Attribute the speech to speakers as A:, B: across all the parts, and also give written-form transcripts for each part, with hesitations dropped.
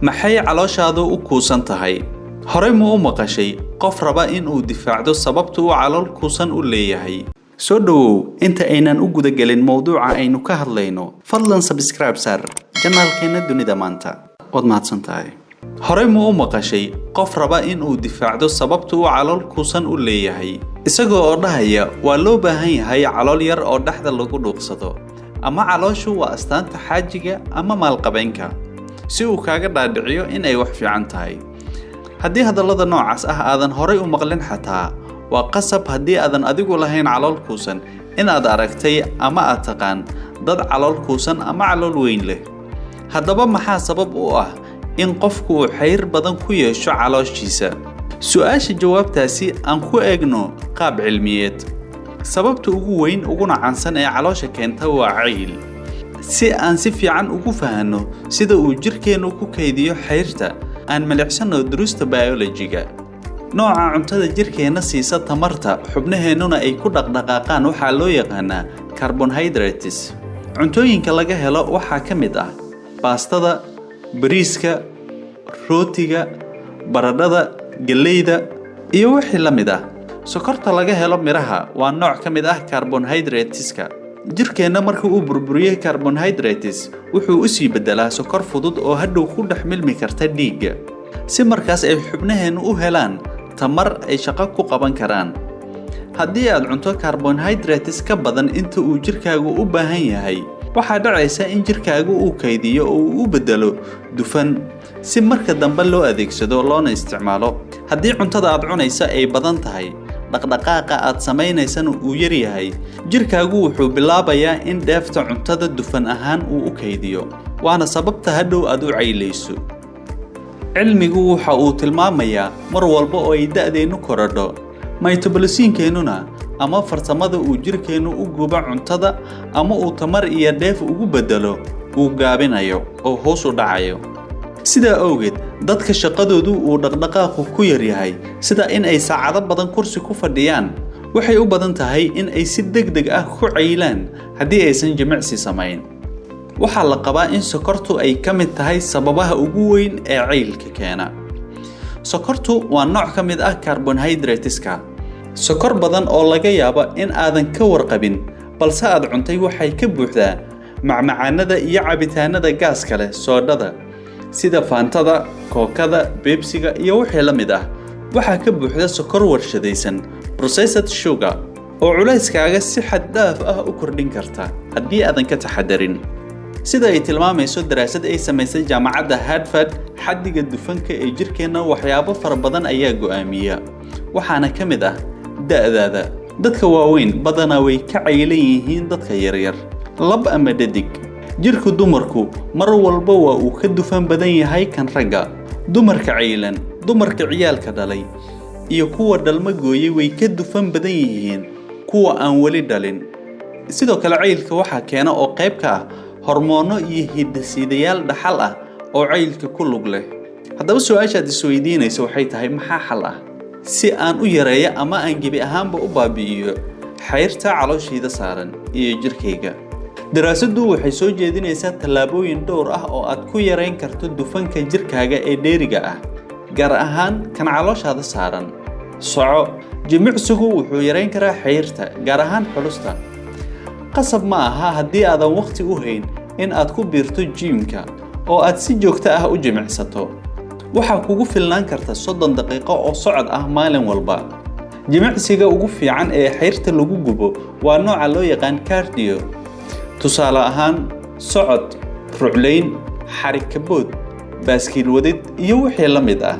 A: maxay calooshaadu u kuusan tahay horey ma u maqashay qof raba in uu difaacdo sababta uu calool kuusan u leeyahay soo dhawow inta aynan u guda galin mowduuca aynu ka hadlayno fadlan subscribe sar channelkeena dunida maanta wad mahadsantahay horey ma u maqashay qof raba in uu difaacdo sababta uu calool kuusan u leeyahay isagoo oo dhahaya waa loo baahan yahay calool yar oo dhaxda lagu dhuuqsado ama calooshu waa astaanta xaajiga ama maalqabeenka si uu kaaga dhaadhiciyo in ay wax fiican tahay haddii hadallada noocaas ah aadan horey u maqlin xataa waa qasab haddii aadan adigu lahayn calool kuusan in aad aragtay ama aad taqaan dad calool kuusan ama calool weyn leh haddaba maxaa sabab u ah in qofku uu xayir badan ku yeesho calooshiisa su'aasha jawaabtaasi aan ku eegno qaab cilmiyeed sababta ugu weyn uguna caansan ee caloosha keenta waa cayil si aan si fiican ugu fahanno sida uu jirkeenu ku kaydiyo xayrta aan milicsano duruusta biology-ga nooca cuntada jirkeena siisa tamarta xubnaheennuna ay ku dhaqdhaqaaqaan waxaa loo yaqaanaa carbohydrates cuntooyinka laga helo waxaa ka mid ah baastada bariiska rootiga baradhada galleyda iyo wixii la mid ah sokorta laga helo miraha waa nooc ka mid ah carbohydrateska jirkeena markii uu burburiyay carbohydrates wuxuu u sii bedelaa sokor fudud oo hadhow ku dhex milmi karta dhiigga si markaas ay xubnaheenu u helaan tamar ay shaqo ku qaban karaan haddii aad cunto carbohydrates ka badan inta uu jirkaagu u baahan yahay waxaa dhacaysa in jirkaagu uu kaydiyo oo uu u bedelo dufan si marka dambe loo adeegsado loona isticmaalo haddii cuntada aad cunaysa ay badan tahay dhaqdhaqaaqa aad samaynaysana uu yar yahay jirkaagu wuxuu bilaabayaa in dheefta cuntada dufan ahaan uu u kaydiyo waana sababta hadhow aad u caylayso cilmigu waxa uu tilmaamayaa mar walba oo ay da'deennu korodho metabolismkeennuna ama farsamada uu jirkeenu u gubo cuntada ama uu tamar iyo dheef ugu bedelo uu gaabinayo oo hoos u dhacayo sidaa awgeed dadka shaqadoodu uu dhaqdhaqaaqu ku yar yahay sida in ay saacado badan kursi ku fadhiyaan waxay u badan tahay in ay si degdeg ah ku caylaan haddii aysan jimicsi samayn waxaa la qabaa in sokortu ay ka mid tahay sababaha ugu weyn ee caylka keena sokortu waa nooc ka mid ah carbohydrateska sokor badan oo laga yaabo in aadan ka warqabin balse aad cuntay waxay ka buuxdaa macmacaanada iyo cabitaanada gaaska leh soodhada sida faantada kookada beebsiga iyo wixii la mid ah waxaa ka buuxda sokor warshadaysan processed sugar oo culayskaaga si xad dhaaf ah u kordhin karta haddii aadan ka taxadarin sida ay tilmaamayso daraasad ay samaysay jaamacadda Harvard xaddiga dufanka ee jirkeena waxyaabo fara badan ayaa go'aamiya waxaana ka mid ah da'daada dadka waaweyn badanaa way ka caylan yihiin dadka yaryar lab ama dhadig jirka dumarku mar walba waa uu ka dufan badan yahay kan ragga dumarka caylan dumarka ciyaalka dhalay iyo kuwa dhalma gooyay way ka dufan badan yihiin kuwa aan wali dhalin sidoo kale caylka waxaa keena oo qayb ka ah hormoono iyo hidde-sidayaal dhaxal ah oo caylka ku lug leh haddaba su'aashaad isweydiinayso waxay tahay maxaa xal ah si aan u yareeyo ama aan gebi ahaanba u baabi'iyo xayrta calooshiida saaran iyo jirkayga daraasaddu waxay soo jeedinaysaa tallaabooyin dhowr ah oo aad ku yareyn karto dufanka jirkaaga ee dheeriga ah gaar ahaan kan calooshaada saaran soco jimicsigu wuxuu yareyn karaa xayrta gaar ahaan xulusta qasab ma aha haddii aadan waqti u hayn in aad ku biirto jiimka oo aad si joogto ah u jimicsato waxaa kugu filnaan karta 30 daqiiqo oo socod ah maalin walba jimicsiga ugu fiican ee xayrta lagu gubo waa nooca loo yaqaan cardio tusaale ahaan socod ruclayn xarig kabood baaskiil wadid iyo wixii la mid ah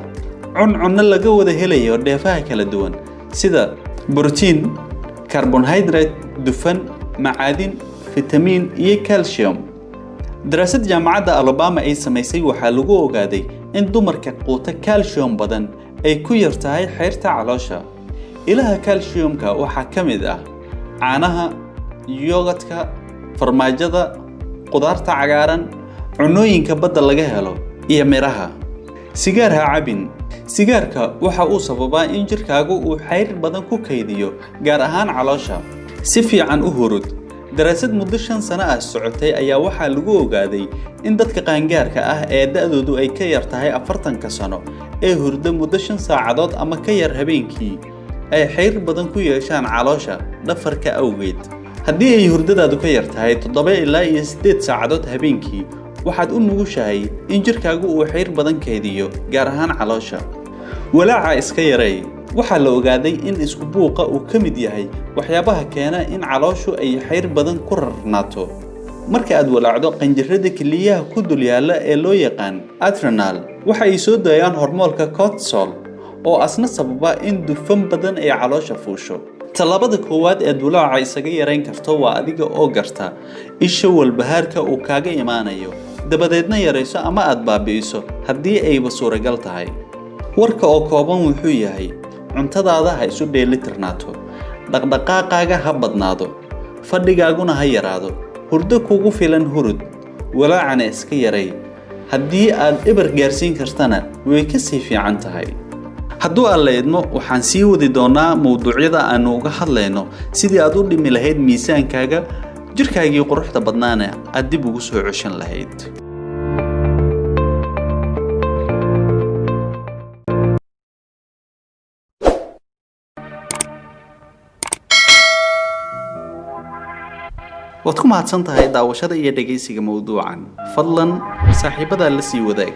A: cunno laga wada helayo dheefaha kala duwan sida borotiin carbohydrate dufan macaadin fitamiin iyo calcium daraasad jaamacadda Alabama ay samaysay waxaa lagu ogaaday in dumarka quuta calcium badan ay ku yar tahay xayrta caloosha ilaha calciumka waxaa ka mid ah caanaha yogurtka farmaajada qudaarta cagaaran cunooyinka badda laga helo iyo miraha sigaar ha cabin sigaarka waxa uu sababaa in jirkaagu uu xayr badan ku kaydiyo gaar ahaan caloosha si fiican u hurud daraasad muddo 5 sano ah socotay ayaa waxaa lagu ogaaday in dadka qaangaarka ah ee da'doodu ay ka yar tahay 40 sano ee hurda muddo 5 saacadood ama ka yar habeenkii ay xayr badan ku yeeshaan caloosha dhafarka awgeed. haddii ay hurdadaadu ka yar tahay 7 ilaa 8 saacadood habeenkii waxaad u nugushahay in jirkaagu uu xayr badan kaydiyo gaar ahaan caloosha. walaaca iska yareey. waxaa la ogaaday in isku buuqa uu ka mid yahay waxyaabaha keena in calooshu ay xayr badan ku rarnaato. marka aad walaacdo qanjirrada keliyaha ku dul yaalla ee loo yaqaan adrenal waxa ay soo daayaan hormoonka cortisol oo asna sababa in dufan badan ay caloosha fuusho. talaabada koowaad ee walaaca isaga yareyn karto waa adiga oo garta isha walbahaarka uu kaaga imaanayo dabadeedna yareyso ama aad baabi'iso haddii ayba suuragal tahay. warka oo kooban wuxuu yahay cuntadaada ha isu dheelitirnaato, dhaqdhaqaaqaaga ha badnaado, fadhigaaguna ha yaraado, hurdo kugu filan hurud, walaacana iska yareey. haddii aad eber gaarsiin kartana way ka sii fiican tahay. hadduu alla idmo waxaan sii wadi doonaa mowduucyada aanu uga hadlayno sidii aad u dhimi lahayd miisaankaaga, jirkaagii quruxda badnaana aad dib ugu soo ceshan lahayd. waad ku mahadsan tahay daawashada iyo dhageysiga mowduucan. fadlan saaxiibada la sii wadaag.